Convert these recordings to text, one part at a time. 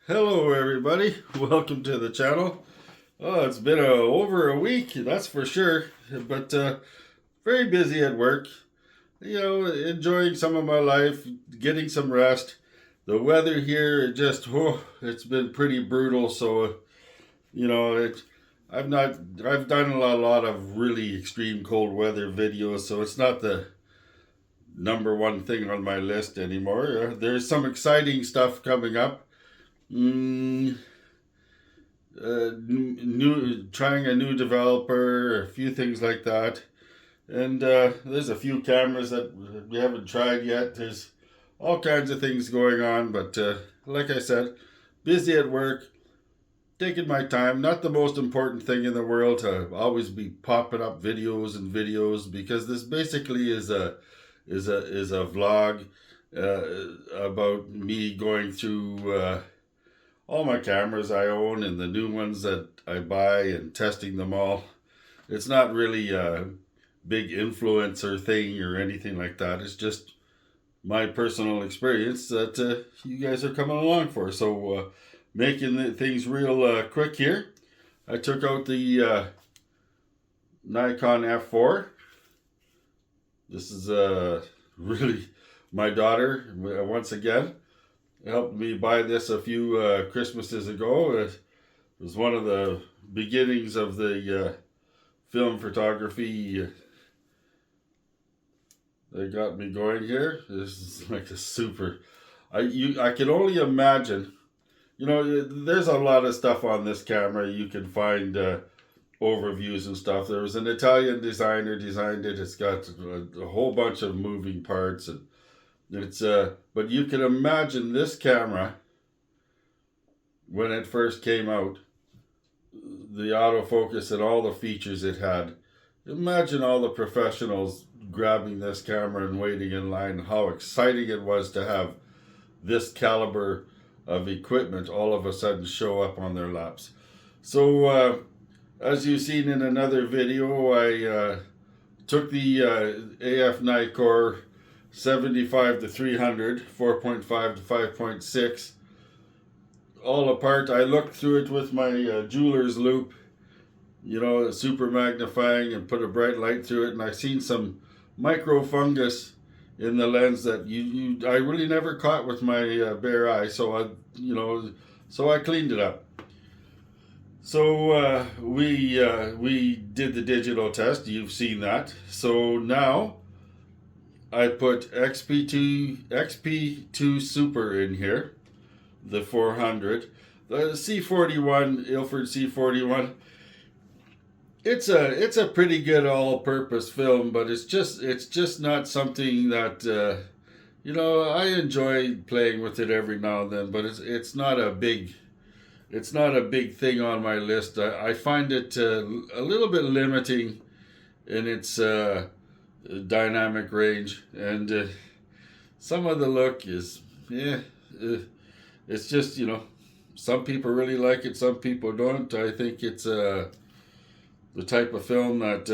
Hello everybody, welcome to the channel. Oh, it's been over a week, that's for sure, but very busy at work. Enjoying some of my life, getting some rest. The weather here, it's been pretty brutal, so you know, it, I've done a lot of really extreme cold weather videos, so it's not the number one thing on my list anymore. There's some exciting stuff coming up. Mm, trying a new developer, a few things like that, and there's a few cameras that we haven't tried yet. There's all kinds of things going on, but like I said, busy at work, taking my time. Not the most important thing in the world to always be popping up videos and videos, because this basically is a vlog about me going through all my cameras I own and the new ones that I buy and testing them all. It's not really a big influencer thing or anything like that. It's just my personal experience that you guys are coming along for. So making things real quick here. I took out the Nikon F4. This is really my daughter once again. Helped me buy this a few Christmases ago. It was one of the beginnings of the film photography that got me going here. This is like a super. I can only imagine. There's a lot of stuff on this camera. You can find overviews and stuff. There was an Italian designer designed it. It's got a whole bunch of moving parts and. But you can imagine this camera when it first came out, the autofocus and all the features it had. Imagine all the professionals grabbing this camera and waiting in line, how exciting it was to have this caliber of equipment all of a sudden show up on their laps. So, as you've seen in another video, I took the AF Nikkor 75 to 300, 4.5 to 5.6, all apart. I looked through it with my jeweler's loupe, super magnifying, and put a bright light through it, and I seen some micro fungus in the lens that I really never caught with my bare eye. So I cleaned it up. So we did the digital test. You've seen that. So now I put XP2 SUPER in here, the 400, the C41, Ilford C41. It's a pretty good all-purpose film, but it's just not something that I enjoy playing with it every now and then, but it's not a big thing on my list. I find it a little bit limiting in its dynamic range, and some of the look is it's just some people really like it, some people don't. I think it's the type of film that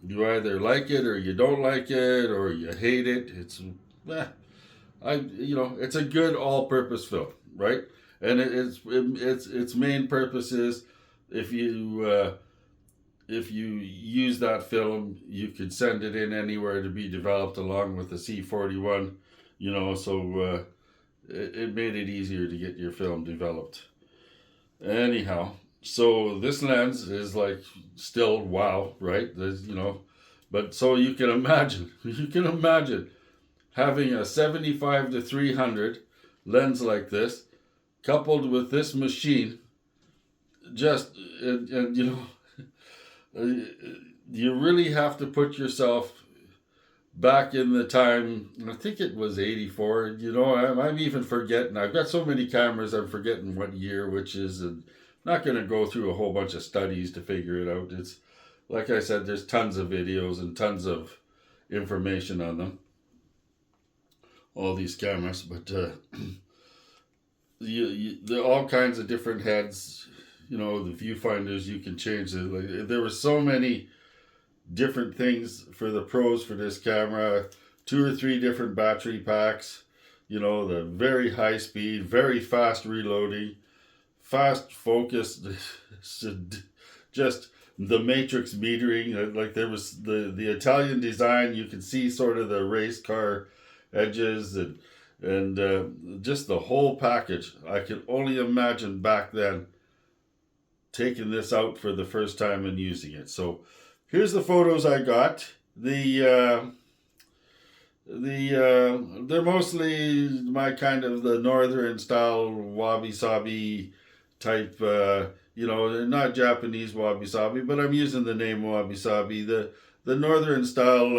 you either like it or you don't like it or you hate it. It's a good all-purpose film, right? And its main purpose is if you use that film, you could send it in anywhere to be developed along with the C41, so it made it easier to get your film developed. Anyhow, so this lens is like still wow, right? But so you can imagine having a 75 to 300 lens like this, coupled with this machine, you really have to put yourself back in the time. I think it was 84. I'm even forgetting. I've got so many cameras, I'm forgetting what year which is, and not going to go through a whole bunch of studies to figure it out. It's like I said, there's tons of videos and tons of information on them, all these cameras, but there are all kinds of different heads. The viewfinders, you can change it. There were so many different things for the pros for this camera. 2 or 3 different battery packs. The very high speed, very fast reloading. fast focus, just the matrix metering. Like there was the Italian design. You could see sort of the race car edges and just the whole package. I could only imagine back then taking this out for the first time and using it. So here's the photos I got. They're mostly my kind of the northern style wabi-sabi type, they're not Japanese wabi-sabi, but I'm using the name wabi-sabi. The northern style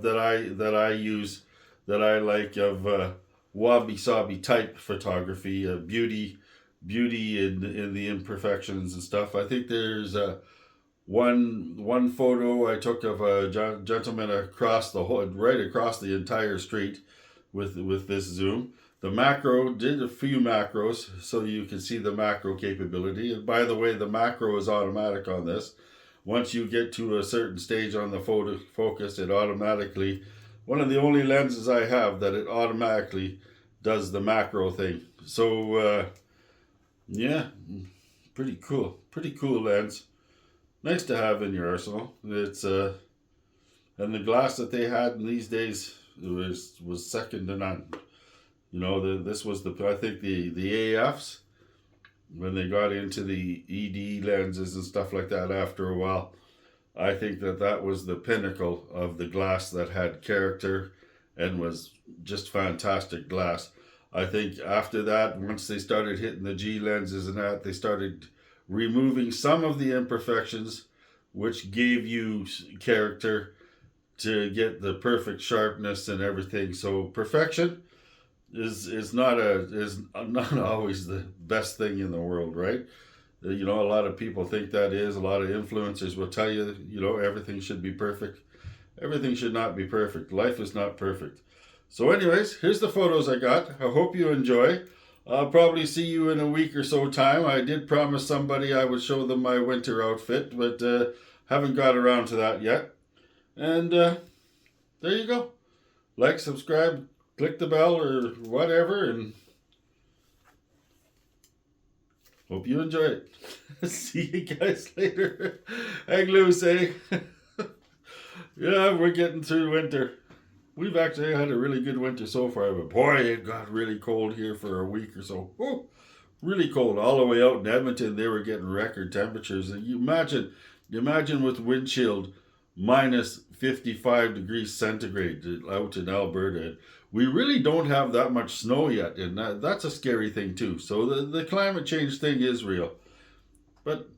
that I use, that I like, of wabi-sabi type photography, beauty in the imperfections and stuff. I think there's one photo I took of a gentleman right across the entire street with this zoom. The macro, did a few macros so you can see the macro capability. And by the way, the macro is automatic on this. Once you get to a certain stage on the photo focus, it automatically, one of the only lenses I have that it automatically does the macro thing. So yeah, pretty cool lens. Nice to have in your arsenal. It's and the glass that they had in these days was second to none. This was I think the AFs, when they got into the ED lenses and stuff like that after a while, I think that was the pinnacle of the glass that had character and was just fantastic glass. I think after that, once they started hitting the G lenses and that, they started removing some of the imperfections, which gave you character to get the perfect sharpness and everything. So perfection is not always the best thing in the world, right? A lot of people think that is. A lot of influencers will tell you, everything should be perfect. Everything should not be perfect. Life is not perfect. So anyways, here's the photos I got. I hope you enjoy. I'll probably see you in a week or so time. I did promise somebody I would show them my winter outfit, but haven't got around to that yet. And there you go. Like, subscribe, click the bell or whatever, and hope you enjoy it. See you guys later. Hang loose, eh? Yeah, we're getting through winter. We've actually had a really good winter so far, but boy, it got really cold here for a week or so. Oh, really cold. All the way out in Edmonton, they were getting record temperatures. And you imagine with wind chill, minus 55 degrees centigrade out in Alberta. We really don't have that much snow yet, and that's a scary thing too. So the climate change thing is real. But,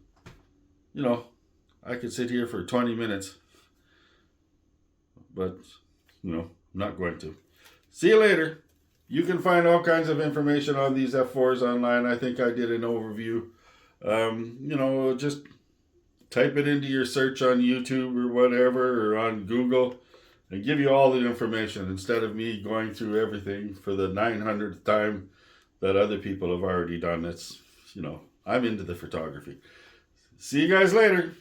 I could sit here for 20 minutes. But, I'm not going to. See you later. You can find all kinds of information on these F4s online. I think I did an overview. Just type it into your search on YouTube or whatever, or on Google, and give you all the information instead of me going through everything for the 900th time that other people have already done. It's, I'm into the photography. See you guys later.